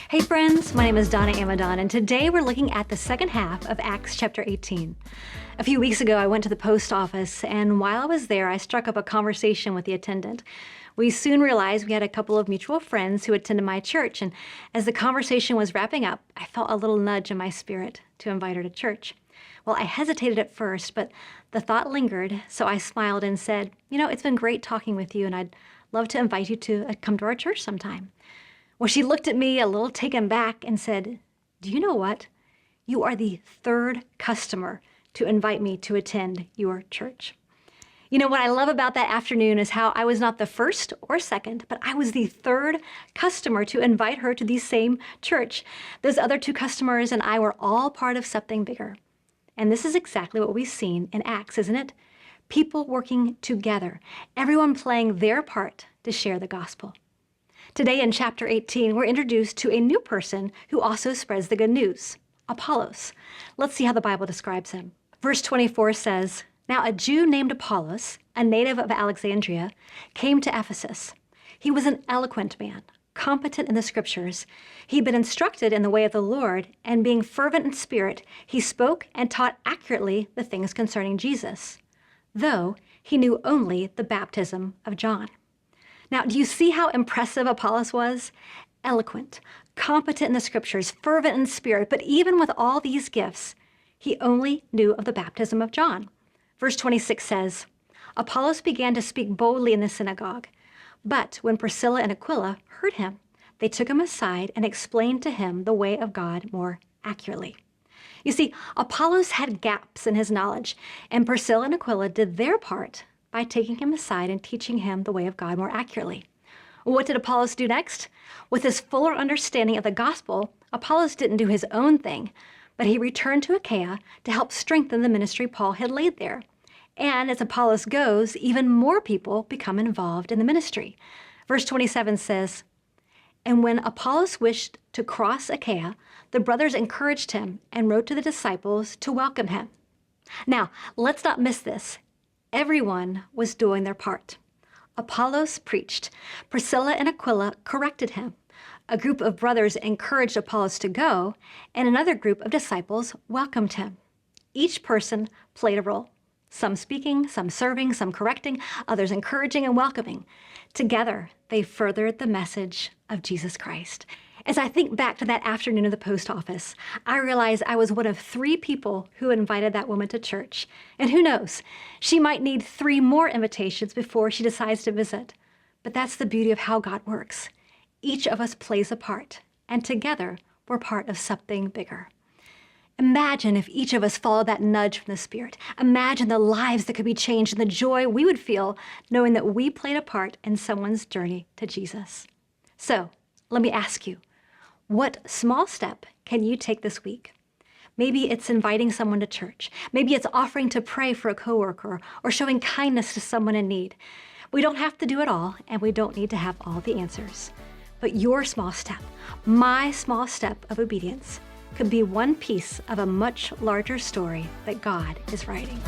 Hey friends, my name is Donna Amidon, and today we're looking at the second half of Acts chapter 18. A few weeks ago, I went to the post office, and while I was there, I struck up a conversation with the attendant. We soon realized we had a couple of mutual friends who attended my church, and as the conversation was wrapping up, I felt a little nudge in my spirit to invite her to church. Well, I hesitated at first, but the thought lingered, so I smiled and said, it's been great talking with you, and I'd love to invite you to come to our church sometime. Well, she looked at me a little taken back and said, "Do you know what? You are the third customer to invite me to attend your church." What I love about that afternoon is how I was not the first or second, but I was the third customer to invite her to the same church. Those other two customers and I were all part of something bigger. And this is exactly what we've seen in Acts, isn't it? People working together, everyone playing their part to share the gospel. Today in chapter 18, we're introduced to a new person who also spreads the good news, Apollos. Let's see how the Bible describes him. Verse 24 says, "Now a Jew named Apollos, a native of Alexandria, came to Ephesus. He was an eloquent man, competent in the scriptures. He'd been instructed in the way of the Lord, and being fervent in spirit, he spoke and taught accurately the things concerning Jesus, though he knew only the baptism of John." Now, do you see how impressive Apollos was? Eloquent, competent in the scriptures, fervent in spirit, but even with all these gifts, he only knew of the baptism of John. Verse 26 says, "Apollos began to speak boldly in the synagogue, but when Priscilla and Aquila heard him, they took him aside and explained to him the way of God more accurately." You see, Apollos had gaps in his knowledge, and Priscilla and Aquila did their part by taking him aside and teaching him the way of God more accurately. What did Apollos do next? With his fuller understanding of the gospel, Apollos didn't do his own thing, but he returned to Achaia to help strengthen the ministry Paul had laid there. And as Apollos goes, even more people become involved in the ministry. Verse 27 says, "And when Apollos wished to cross Achaia, the brothers encouraged him and wrote to the disciples to welcome him." Now, let's not miss this. Everyone was doing their part. Apollos preached. Priscilla and Aquila corrected him. A group of brothers encouraged Apollos to go, and another group of disciples welcomed him. Each person played a role. Some speaking, some serving, some correcting, others encouraging and welcoming. Together, they furthered the message of Jesus Christ. As I think back to that afternoon at the post office, I realize I was one of 3 people who invited that woman to church. And who knows, she might need 3 more invitations before she decides to visit. But that's the beauty of how God works. Each of us plays a part, and together we're part of something bigger. Imagine if each of us followed that nudge from the Spirit. Imagine the lives that could be changed and the joy we would feel knowing that we played a part in someone's journey to Jesus. So, let me ask you, what small step can you take this week? Maybe it's inviting someone to church. Maybe it's offering to pray for a coworker or showing kindness to someone in need. We don't have to do it all, and we don't need to have all the answers. But your small step, my small step of obedience, could be one piece of a much larger story that God is writing.